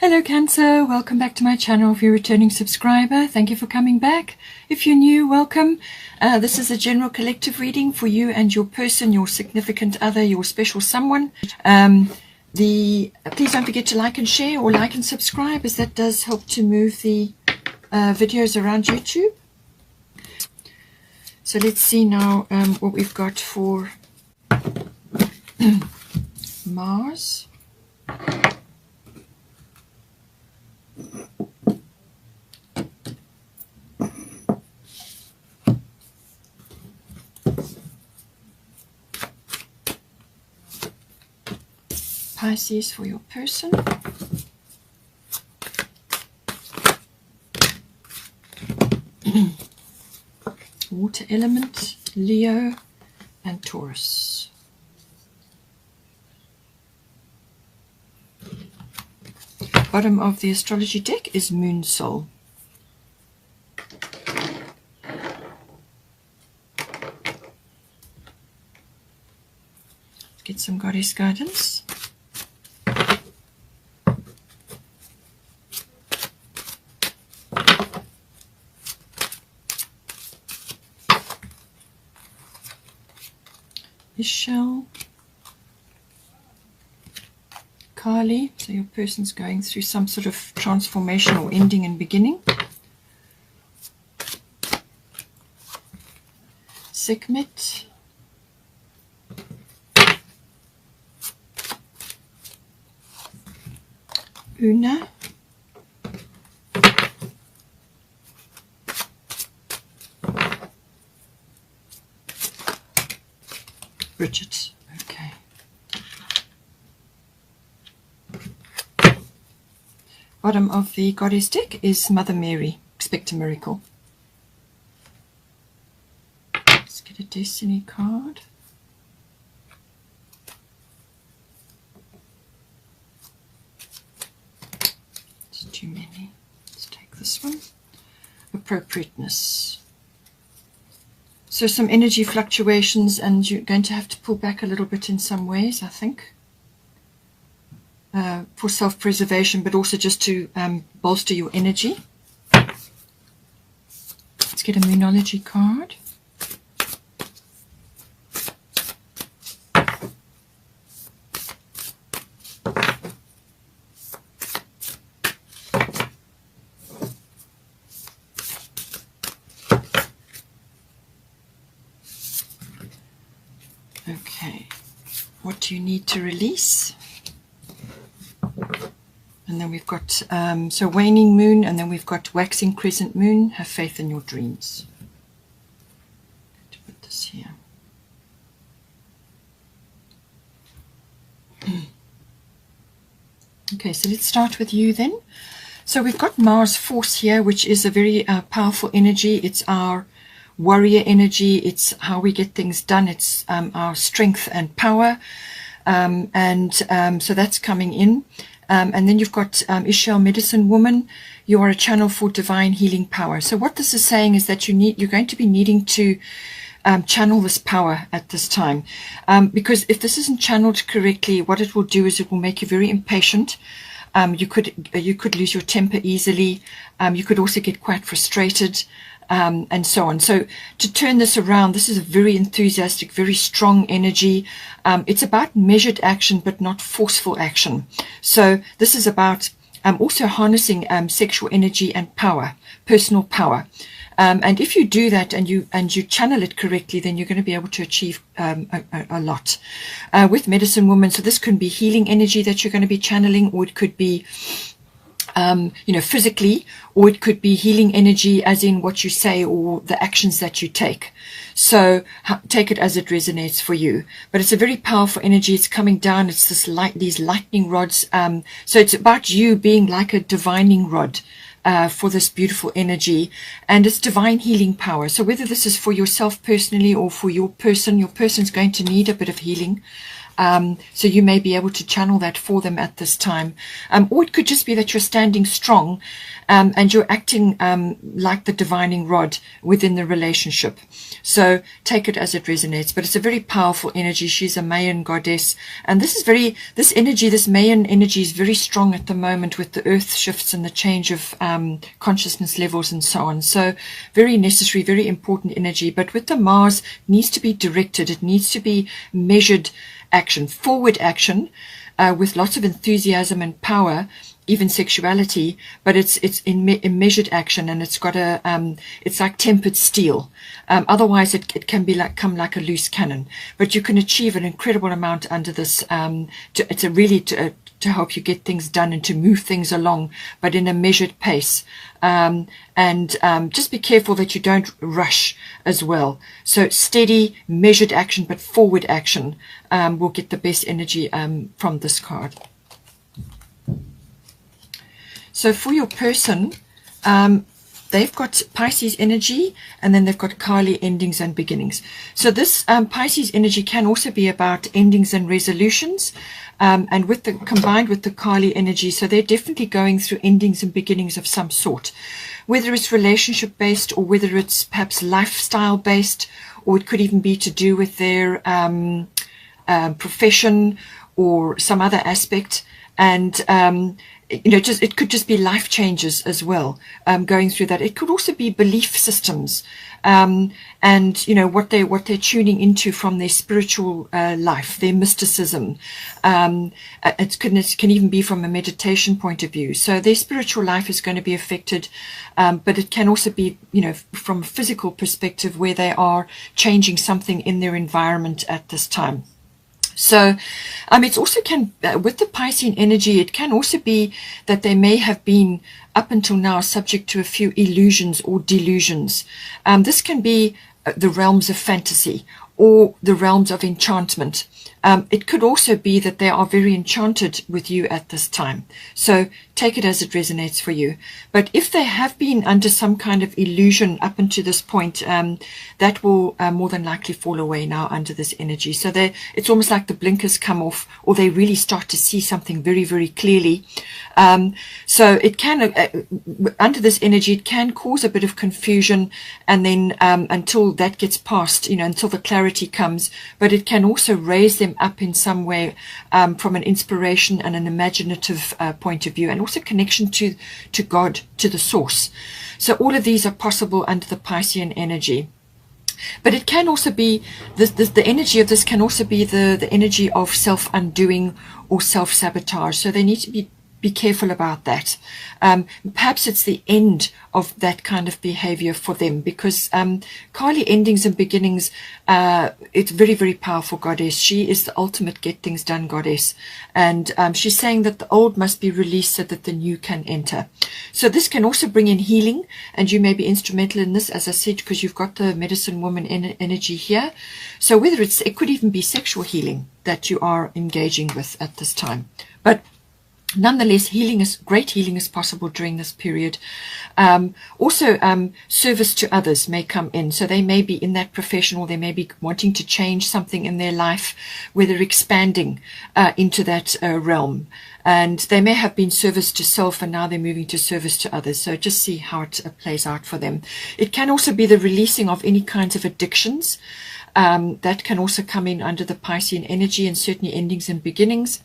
Hello Cancer, welcome back to my channel. If you're a returning subscriber, thank you for coming back. If you're new, welcome. This is a general collective reading for you and your person, your significant other, your special someone. Please don't forget to like and share, or like and subscribe, as that does help to move the videos around YouTube. So let's see now what we've got for Mars. Pisces for your person. Water element, Leo and Taurus. Bottom of the astrology deck is Moon Soul. Let's get some goddess guidance. Michelle, Carly, so your person's going through some sort of transformation or ending and beginning. Sekhmet, Una, Bridget. Okay. Bottom of the goddess deck is Mother Mary. Expect a miracle. Let's get a destiny card. It's too many. Let's take this one. Appropriateness. So some energy fluctuations, and you're going to have to pull back a little bit in some ways, I think, for self-preservation, but also just to bolster your energy. Let's get a Moonology card. Okay, what do you need to release? And then we've got, so waning moon, and then we've got waxing crescent moon. Have faith in your dreams. I'm going to put this here. Okay, so let's start with you then. So we've got Mars Force here, which is a very powerful energy. It's our warrior energy. It's how we get things done. It's our strength and power, so that's coming in. And then you've got Ishel, medicine woman. You are a channel for divine healing power. So what this is saying is that you're going to be needing to channel this power at this time, because if this isn't channeled correctly, what it will do is it will make you very impatient. You could lose your temper easily. You could also get quite frustrated. And so on. So to turn this around, this is a very enthusiastic, very strong energy. It's about measured action, but not forceful action. So this is about also harnessing sexual energy and power, personal power. And if you do that and you channel it correctly, then you're going to be able to achieve a lot. With medicine woman, so this can be healing energy that you're going to be channeling, or it could be physically, or it could be healing energy as in what you say or the actions that you take. So take it as it resonates for you. But it's a very powerful energy. It's coming down. It's these lightning rods. So it's about you being like a divining rod for this beautiful energy, and it's divine healing power. So whether this is for yourself personally or for your person's going to need a bit of healing. So you may be able to channel that for them at this time. Or it could just be that you're standing strong and you're acting like the divining rod within the relationship. So take it as it resonates. But it's a very powerful energy. She's a Mayan goddess. And this energy, this Mayan energy is very strong at the moment with the earth shifts and the change of consciousness levels and so on. So very necessary, very important energy. But with the Mars, it needs to be directed. It needs to be measured action, forward action, with lots of enthusiasm and power, even sexuality, but it's in measured action, and it's got it's like tempered steel. Otherwise it can be come like a loose cannon, but you can achieve an incredible amount under this, to help you get things done and to move things along, but in a measured pace. Just be careful that you don't rush as well. So steady, measured action, but forward action will get the best energy from this card. So for your person, they've got Pisces energy, and then they've got Kali endings and beginnings. So this Pisces energy can also be about endings and resolutions, and combined with the Kali energy. So they're definitely going through endings and beginnings of some sort, whether it's relationship based or whether it's perhaps lifestyle based, or it could even be to do with their profession or some other aspect. And it could just be life changes as well, going through that. It could also be belief systems, and what they're tuning into from their spiritual life, their mysticism. It can even be from a meditation point of view. So their spiritual life is going to be affected, but it can also be, from a physical perspective, where they are changing something in their environment at this time. So it also can, with the Piscean energy, it can also be that they may have been up until now subject to a few illusions or delusions. This can be the realms of fantasy or the realms of enchantment. It could also be that they are very enchanted with you at this time. So take it as it resonates for you. But if they have been under some kind of illusion up until this point, that will more than likely fall away now under this energy. So it's almost like the blinkers come off, or they really start to see something very, very clearly. So it can, under this energy, it can cause a bit of confusion, and then until that gets past, until the clarity comes. But it can also raise them up in some way, from an inspiration and an imaginative point of view, and also connection to God, to the source. So all of these are possible under the Piscean energy. But it can also be, the energy of this can also be the energy of self-undoing or self-sabotage. So they need to be careful about that. Perhaps it's the end of that kind of behavior for them, because Kali endings and beginnings, it's very, very powerful goddess. She is the ultimate get things done goddess, and she's saying that the old must be released so that the new can enter. So this can also bring in healing, and you may be instrumental in this, as I said, because you've got the medicine woman energy here. So whether it could even be sexual healing that you are engaging with at this time. But nonetheless, great healing is possible during this period. Also, service to others may come in. So they may be in that profession, or they may be wanting to change something in their life, where they're expanding into that realm. And they may have been service to self, and now they're moving to service to others. So just see how it plays out for them. It can also be the releasing of any kinds of addictions. That can also come in under the Piscean energy, and certainly endings and beginnings.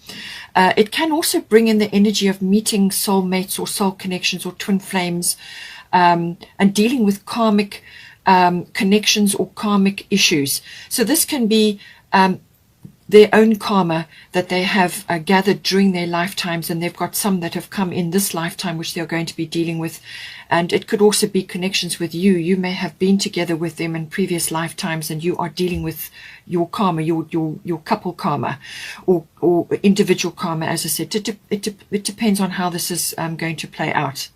It can also bring in the energy of meeting soulmates or soul connections or twin flames, and dealing with karmic connections or karmic issues. So this can be their own karma that they have gathered during their lifetimes, and they've got some that have come in this lifetime which they're going to be dealing with. And it could also be connections with you. You may have been together with them in previous lifetimes, and you are dealing with your karma, your couple karma, or individual karma. As I said, it depends on how this is going to play out.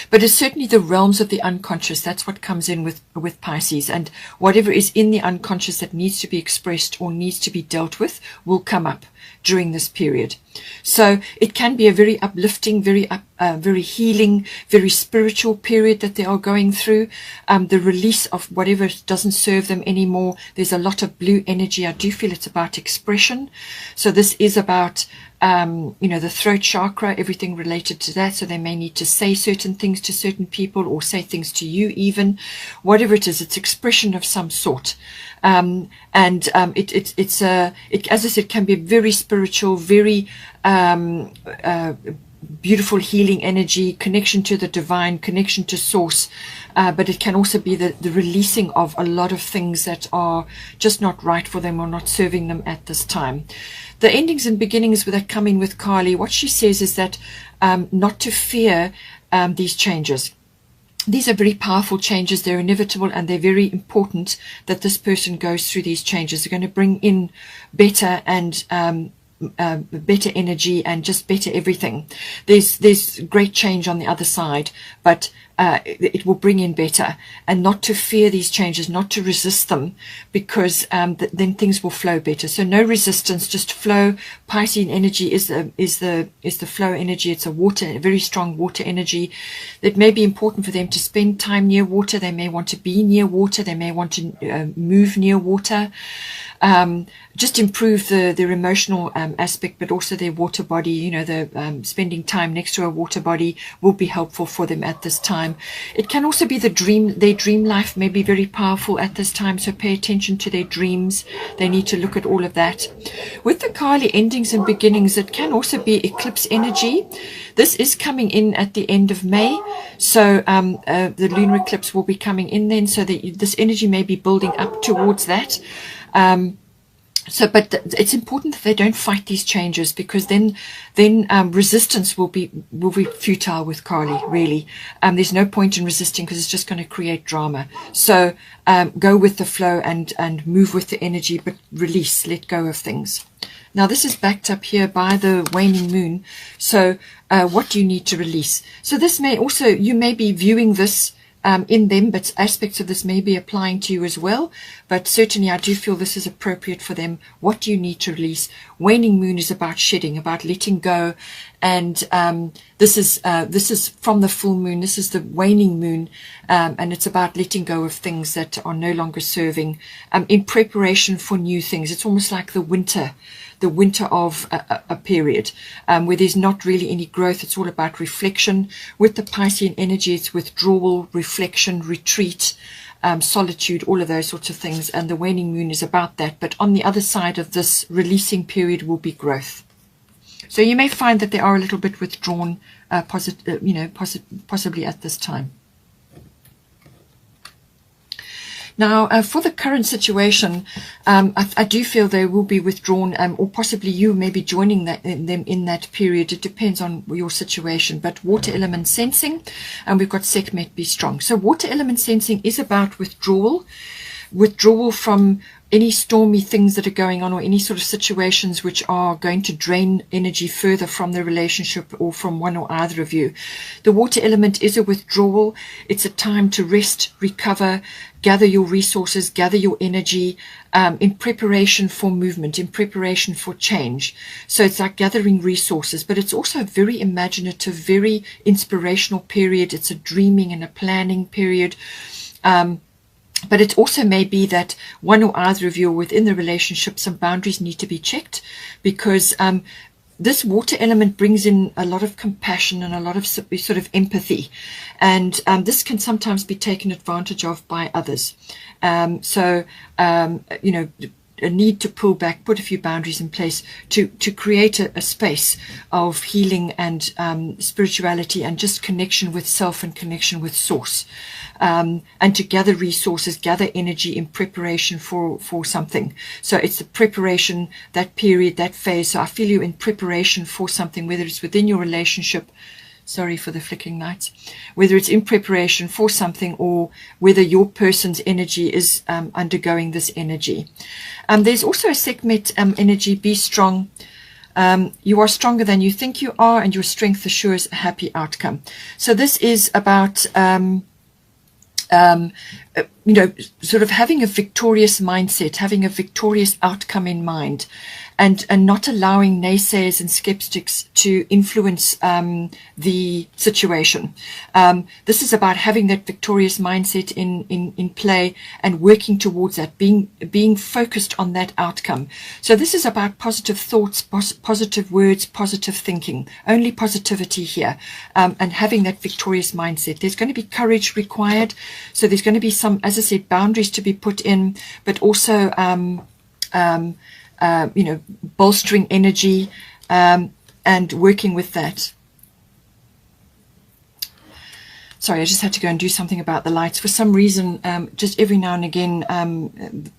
But it's certainly the realms of the unconscious. That's what comes in with Pisces, and whatever is in the unconscious that needs to be expressed or needs to be dealt with will come up during this period. So it can be a very uplifting, very very healing, very spiritual period that they are going through. The release of whatever doesn't serve them anymore. There's a lot of blue energy. I do feel it's about expression. So this is about the throat chakra, everything related to that. So they may need to say certain things to certain people, or say things to you even. Whatever it is, it's expression of some sort. It's as I said, can be very spiritual, very beautiful healing energy, connection to the divine, connection to source, but it can also be the releasing of a lot of things that are just not right for them or not serving them at this time. The endings and beginnings that come in with Kali, what she says is that not to fear these changes. These are very powerful changes. They're inevitable, and they're very important that this person goes through these changes. They're going to bring in better and better energy and just better everything. There's great change on the other side, but it will bring in better, and not to fear these changes, not to resist them, because then things will flow better. So no resistance, just flow. Piscean energy is the flow energy. It's a very strong water energy. It may be important for them to spend time near water. They may want to be near water. They may want to move near water. Just improve their emotional aspect, but also their water body. The spending time next to a water body will be helpful for them at this time. It can also be their dream life may be very powerful at this time, so pay attention to their dreams. They need to look at all of that. With the Kali endings and beginnings, it can also be eclipse energy. This is coming in at the end of May, so the lunar eclipse will be coming in then, so that this energy may be building up towards that. But it's important that they don't fight these changes, because then resistance will be futile with Kali, really. There's no point in resisting, because it's just going to create drama. So go with the flow and move with the energy, but release, let go of things. Now this is backed up here by the waning moon. So what do you need to release? So this may also, you may be viewing this in them, but aspects of this may be applying to you as well. But certainly I do feel this is appropriate for them. What do you need to release? Waning moon is about shedding, about letting go, and this is from the full moon. This is the waning moon, and it's about letting go of things that are no longer serving, in preparation for new things. It's almost like the winter of a period where there's not really any growth. It's all about reflection. With the Piscean energy, it's withdrawal, reflection, retreat, solitude, all of those sorts of things. And the waning moon is about that. But on the other side of this releasing period will be growth. So you may find that they are a little bit withdrawn, possibly at this time. Now, for the current situation, I do feel they will be withdrawn, or possibly you may be joining them in that period. It depends on your situation. But water element sensing, and we've got Sekhmet be strong. So water element sensing is about withdrawal from any stormy things that are going on, or any sort of situations which are going to drain energy further from the relationship or from one or either of you. The water element is a withdrawal. It's a time to rest, recover, gather your resources, gather your energy, in preparation for movement, in preparation for change. So it's like gathering resources, but it's also a very imaginative, very inspirational period. It's a dreaming and a planning period. But it also may be that one or either of you are within the relationship, some boundaries need to be checked, because this water element brings in a lot of compassion and a lot of sort of empathy. And this can sometimes be taken advantage of by others. A need to pull back, put a few boundaries in place to create a space of healing and spirituality and just connection with self and connection with source. And to gather resources, gather energy in preparation for something. So it's the preparation, that period, that phase. So I feel you in preparation for something, whether it's within your relationship, sorry for the flickering lights, whether it's in preparation for something, or whether your person's energy is undergoing this energy. There's also a Sekhmet energy, be strong. You are stronger than you think you are, and your strength assures a happy outcome. So this is about sort of having a victorious mindset, having a victorious outcome in mind, and not allowing naysayers and skeptics to influence the situation. This is about having that victorious mindset in play and working towards that, being focused on that outcome. So this is about positive thoughts, positive words, positive thinking, only positivity here, and having that victorious mindset. There's going to be courage required, so there's going to be some, as I said, boundaries to be put in, but also bolstering energy and working with that. Sorry, I just had to go and do something about the lights. For some reason, just every now and again,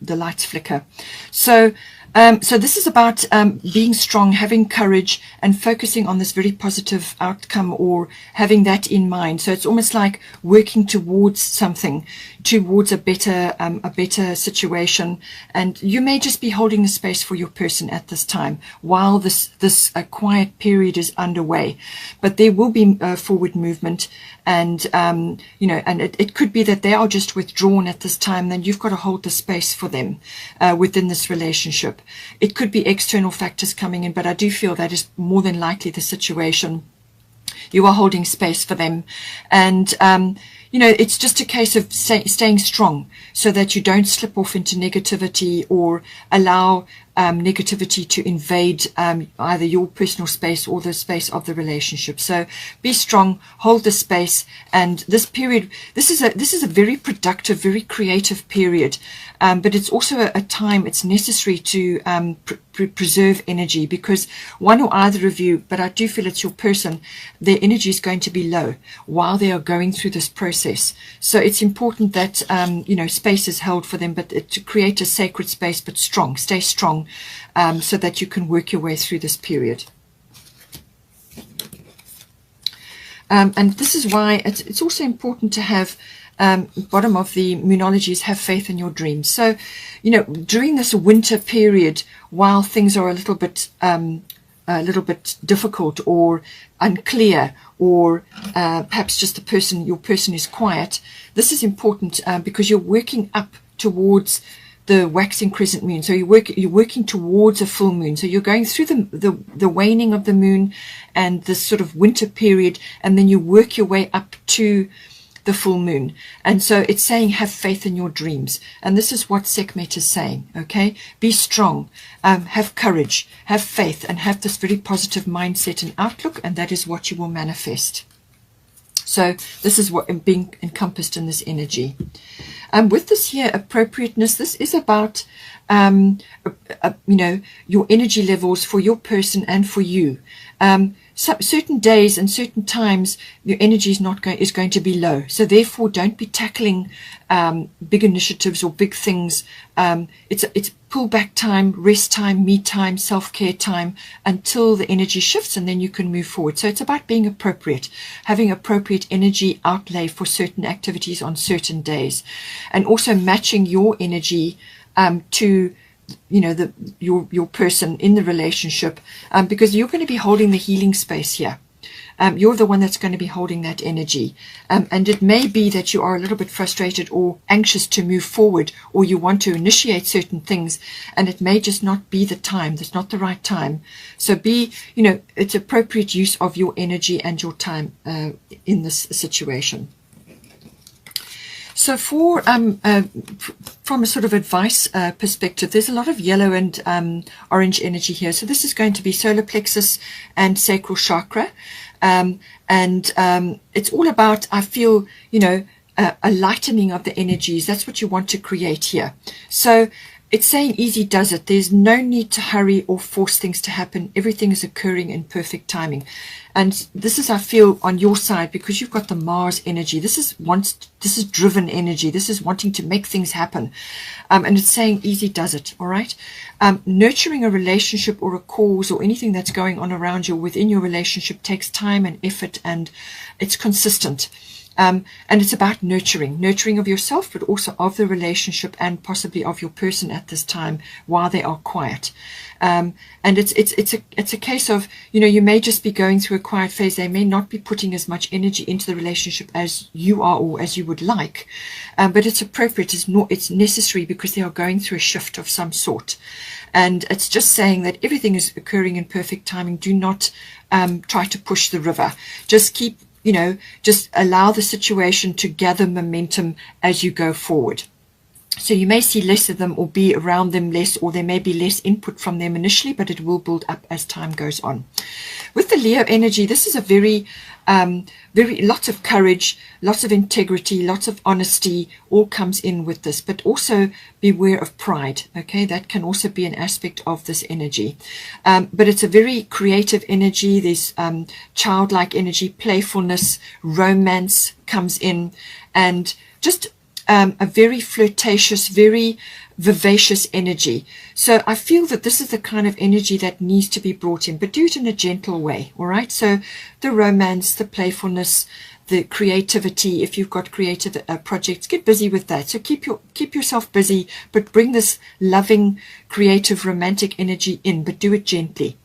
the lights flicker. So this is about being strong, having courage, and focusing on this very positive outcome, or having that in mind. So it's almost like working towards something, towards a better situation. And you may just be holding the space for your person at this time while this quiet period is underway. But there will be forward movement. And, and it could be that they are just withdrawn at this time. Then you've got to hold the space for them within this relationship. It could be external factors coming in, but I do feel that is more than likely the situation. You are holding space for them. And, it's just a case of staying strong so that you don't slip off into negativity or allow negativity to invade either your personal space or the space of the relationship. So be strong, hold the space, and this period, this is a very productive, very creative period, but it's also a time it's necessary to preserve energy, because one or either of you, but I do feel it's your person, their energy is going to be low while they are going through this process. So it's important that space is held for them, but to create a sacred space, but strong, stay strong, so that you can work your way through this period. And this is why it's also important to have, bottom of the Moonology is have faith in your dreams. So, during this winter period, while things are a little bit difficult or unclear, or perhaps just your person is quiet, this is important because you're working up towards the waxing crescent moon. So you're working towards a full moon. So you're going through the waning of the moon and this sort of winter period, and then you work your way up to the full moon. And so it's saying have faith in your dreams. And this is what Sekhmet is saying, okay? Be strong, have courage, have faith, and have this very positive mindset and outlook, and that is what you will manifest. So this is what being encompassed in this energy. With this here appropriateness, this is about your energy levels for your person and for you. Certain days and certain times your energy is going to be low. So therefore, don't be tackling big initiatives or big things. It's pull back time, rest time, me time, self-care time until the energy shifts, and then you can move forward. So it's about being appropriate, having appropriate energy outlay for certain activities on certain days, and also matching your energy to your person in the relationship, because you're going to be holding the healing space here. You're the one that's going to be holding that energy, and it may be that you are a little bit frustrated or anxious to move forward, or you want to initiate certain things, and it may just not be the time. That's not the right time. So it's appropriate use of your energy and your time in this situation. So from a sort of advice perspective, there's a lot of yellow and orange energy here. So this is going to be solar plexus and sacral chakra. And it's all about, I feel, a lightening of the energies. That's what you want to create here. So it's saying easy does it. There's no need to hurry or force things to happen. Everything is occurring in perfect timing. And this is, I feel, on your side, because you've got the Mars energy. This is driven energy. This is wanting to make things happen. And it's saying easy does it. All right. Nurturing a relationship or a cause or anything that's going on around you within your relationship takes time and effort, and it's consistent. And it's about nurturing of yourself, but also of the relationship and possibly of your person at this time while they are quiet. And it's a case of, you may just be going through a quiet phase. They may not be putting as much energy into the relationship as you are or as you would like, but it's appropriate. It's necessary because they are going through a shift of some sort. And it's just saying that everything is occurring in perfect timing. Do not try to push the river. Just keep, just allow the situation to gather momentum as you go forward. So you may see less of them or be around them less, or there may be less input from them initially, but it will build up as time goes on. With the Leo energy, this is a very lots of courage, lots of integrity, lots of honesty, all comes in with this, but also beware of pride. Okay, that can also be an aspect of this energy. But it's a very creative energy. There's childlike energy, playfulness, romance comes in, and just a very flirtatious, very vivacious energy. So I feel that this is the kind of energy that needs to be brought in, but do it in a gentle way. All right. So the romance, the playfulness, the creativity. If you've got creative projects, get busy with that. So keep yourself busy, but bring this loving, creative, romantic energy in, but do it gently.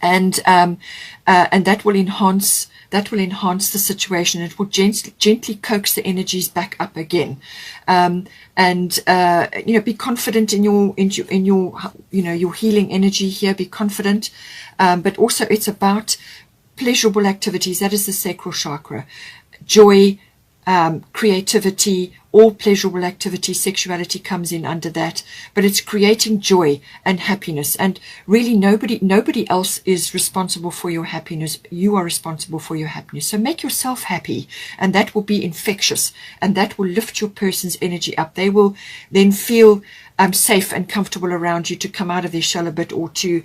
And that will enhance the situation. It will gently coax the energies back up again, be confident in your your healing energy here. Be confident, but also it's about pleasurable activities. That is the sacral chakra. Joy, creativity, all pleasurable activity. Sexuality comes in under that, but it's creating joy and happiness. And really nobody else is responsible for your happiness. You are responsible for your happiness. So make yourself happy, and that will be infectious, and that will lift your person's energy up. They will then feel safe and comfortable around you to come out of their shell a bit, or to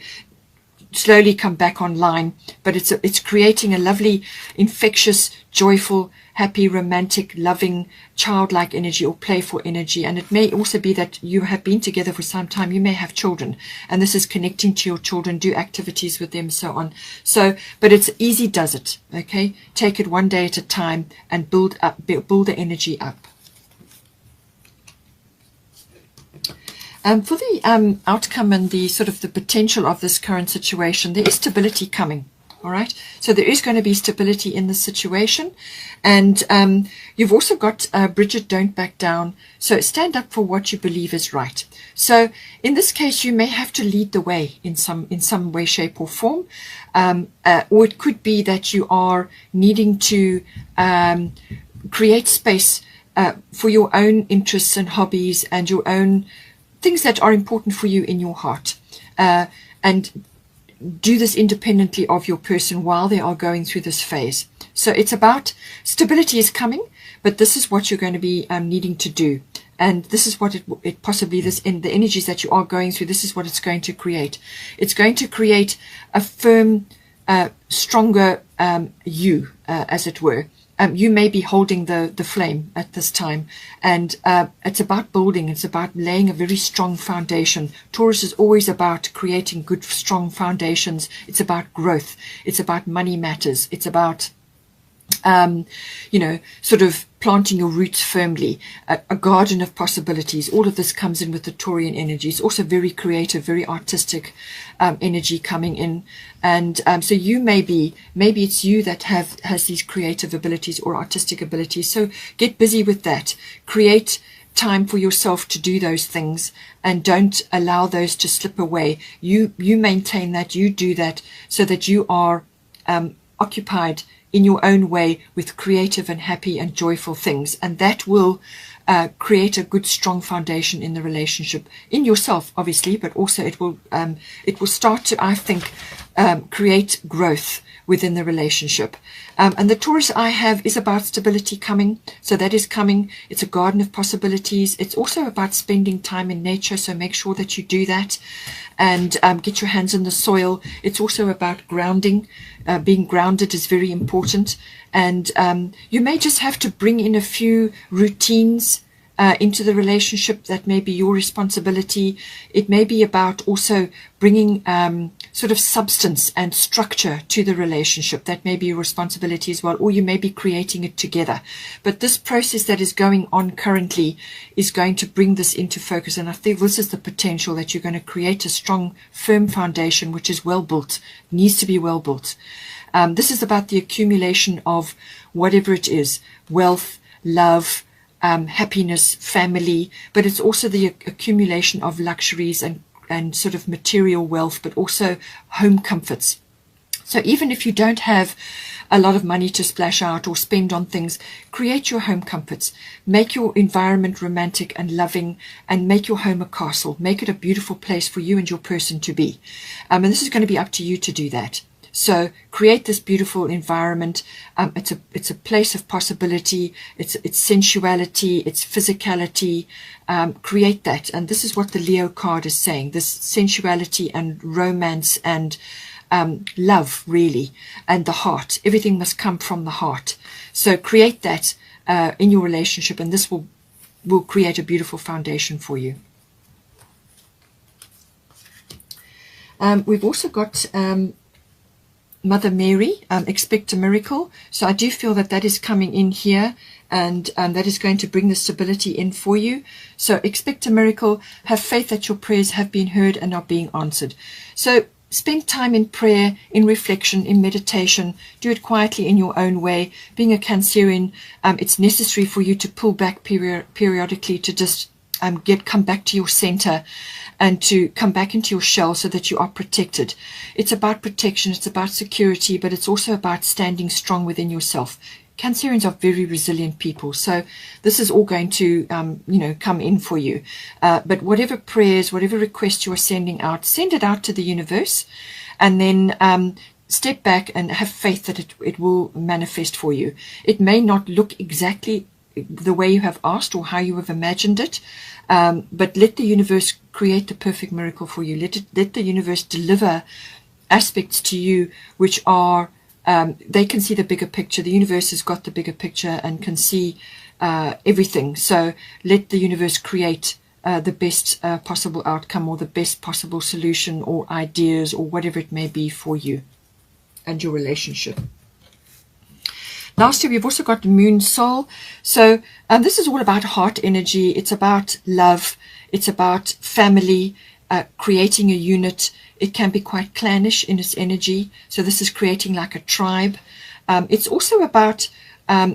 slowly come back online. But it's creating a lovely, infectious, joyful, happy, romantic, loving, childlike energy or playful energy. And it may also be that you have been together for some time. You may have children, and this is connecting to your children, do activities with them, so on. So, but it's easy does it. Okay, take it one day at a time and build the energy up. For the outcome and the sort of the potential of this current situation, there is stability coming. All right. So there is going to be stability in this situation. And you've also got Bridget, don't back down. So stand up for what you believe is right. So in this case, you may have to lead the way in some way, shape or form. Or it could be that you are needing to create space for your own interests and hobbies and your own things that are important for you in your heart. And do this independently of your person while they are going through this phase. So it's about stability is coming, but this is what you're going to be needing to do. And this is what it possibly, in the energies that you are going through, this is what it's going to create. It's going to create a firm, stronger you, as it were. You may be holding the flame at this time, and it's about building. It's about laying a very strong foundation. Taurus is always about creating good, strong foundations. It's about growth. It's about money matters. It's about, sort of planting your roots firmly, a garden of possibilities. All of this comes in with the Taurian energy. It's also very creative, very artistic energy coming in. And so you maybe it's you that has these creative abilities or artistic abilities. So get busy with that. Create time for yourself to do those things, and don't allow those to slip away. You maintain that, you do that, so that you are occupied in your own way with creative and happy and joyful things, and that will create a good, strong foundation in the relationship, in yourself, obviously, but also it will start to, I think, create growth within the relationship. And the Taurus I have is about stability coming. So that is coming. It's a garden of possibilities. It's also about spending time in nature. So make sure that you do that and get your hands in the soil. It's also about grounding. Being grounded is very important. And you may just have to bring in a few routines into the relationship that may be your responsibility. It may be about also bringing sort of substance and structure to the relationship. That may be your responsibility as well, or you may be creating it together. But this process that is going on currently is going to bring this into focus. And I think this is the potential that you're going to create a strong, firm foundation, which is well built, needs to be well built. This is about the accumulation of whatever it is, wealth, love, happiness, family, but it's also the accumulation of luxuries and sort of material wealth, but also home comforts. So even if you don't have a lot of money to splash out or spend on things, create your home comforts. Make your environment romantic and loving, and make your home a castle. Make it a beautiful place for you and your person to be. And this is going to be up to you to do that. So create this beautiful environment. It's a place of possibility. It's sensuality. It's physicality. Create that. And this is what the Leo card is saying. This sensuality and romance and love, really, and the heart. Everything must come from the heart. So create that in your relationship, and this will create a beautiful foundation for you. We've also got Mother Mary, expect a miracle. So I do feel that is coming in here, and that is going to bring the stability in for you. So expect a miracle. Have faith that your prayers have been heard and are being answered. So spend time in prayer, in reflection, in meditation. Do it quietly in your own way. Being a Cancerian, it's necessary for you to pull back periodically to just come back to your center and to come back into your shell so that you are protected. It's about protection, it's about security, but it's also about standing strong within yourself. Cancerians are very resilient people, so this is all going to, come in for you. But whatever prayers, whatever requests you are sending out, send it out to the universe, and then step back and have faith that it will manifest for you. It may not look exactly the way you have asked or how you have imagined it, but let the universe create the perfect miracle for you. Let the universe deliver aspects to you which are, they can see the bigger picture. The universe has got the bigger picture and can see everything. So let the universe create the best possible outcome, or the best possible solution, or ideas, or whatever it may be for you and your relationship. Lastly, we've also got the Moon Soul. So this is all about heart energy. It's about love. It's about family, creating a unit. It can be quite clannish in its energy. So this is creating like a tribe. It's also about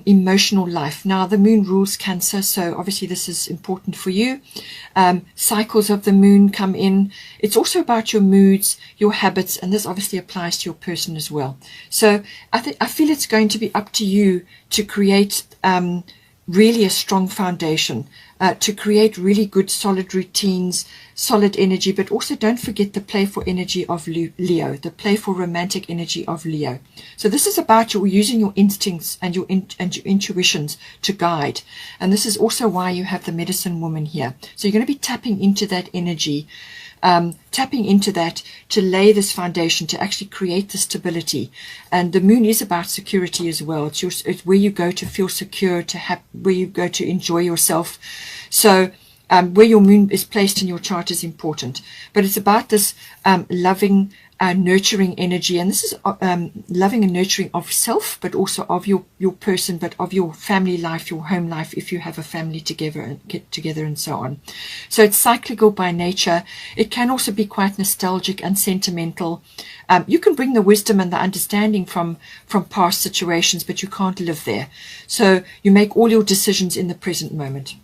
emotional life. Now, the moon rules Cancer, so obviously this is important for you. Cycles of the moon come in. It's also about your moods, your habits, and this obviously applies to your person as well. So I feel it's going to be up to you to create really a strong foundation, to create really good solid routines, solid energy, but also don't forget the playful energy of Leo, the playful romantic energy of Leo. So this is about using your instincts and your intuitions to guide. And this is also why you have the Medicine Woman here. So you're going to be tapping into that energy, tapping into that to lay this foundation, to actually create the stability. And the moon is about security as well. It's where you go to feel secure, where you go to enjoy yourself. So where your moon is placed in your chart is important. But it's about this loving, nurturing energy. And this is loving and nurturing of self, but also of your person, but of your family life, your home life, if you have a family together and get together and so on. So it's cyclical by nature. It can also be quite nostalgic and sentimental. You can bring the wisdom and the understanding from past situations, but you can't live there. So you make all your decisions in the present moment.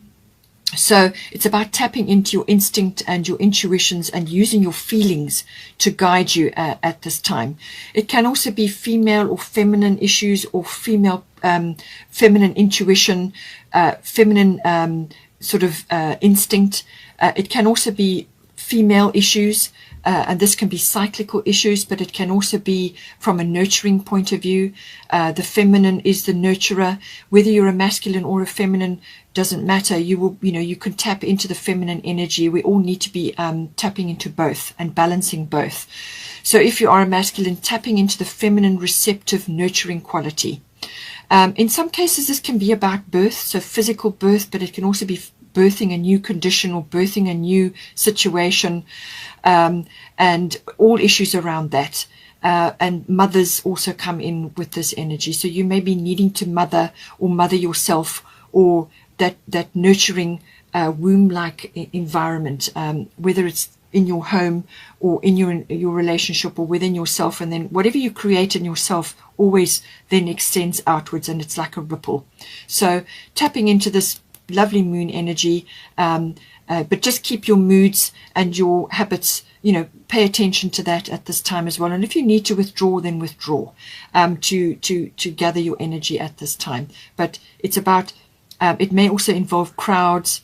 So it's about tapping into your instinct and your intuitions and using your feelings to guide you at this time. It can also be female or feminine issues, or female feminine intuition, feminine sort of instinct. It can also be female issues, and this can be cyclical issues, but it can also be from a nurturing point of view. The feminine is the nurturer. Whether you're a masculine or a feminine doesn't matter. You can tap into the feminine energy. We all need to be tapping into both and balancing both. So if you are a masculine, tapping into the feminine, receptive, nurturing quality. In some cases, this can be about birth, so physical birth, but it can also be birthing a new condition or birthing a new situation, and all issues around that. And mothers also come in with this energy. So you may be needing to mother yourself, or that nurturing womb-like environment, whether it's in your home or in your relationship or within yourself. And then whatever you create in yourself always then extends outwards, and it's like a ripple. So tapping into this lovely moon energy, but just keep your moods and your habits, pay attention to that at this time as well. And if you need to withdraw, then withdraw, to gather your energy at this time. But it's about, it may also involve crowds,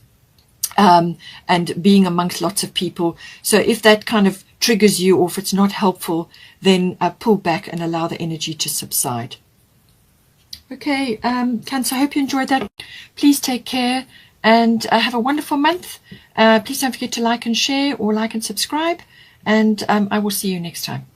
and being amongst lots of people. So if that kind of triggers you, or if it's not helpful, then pull back and allow the energy to subside. Okay, Cancer, I hope you enjoyed that. Please take care and have a wonderful month. Please don't forget to like and share, or like and subscribe, and I will see you next time.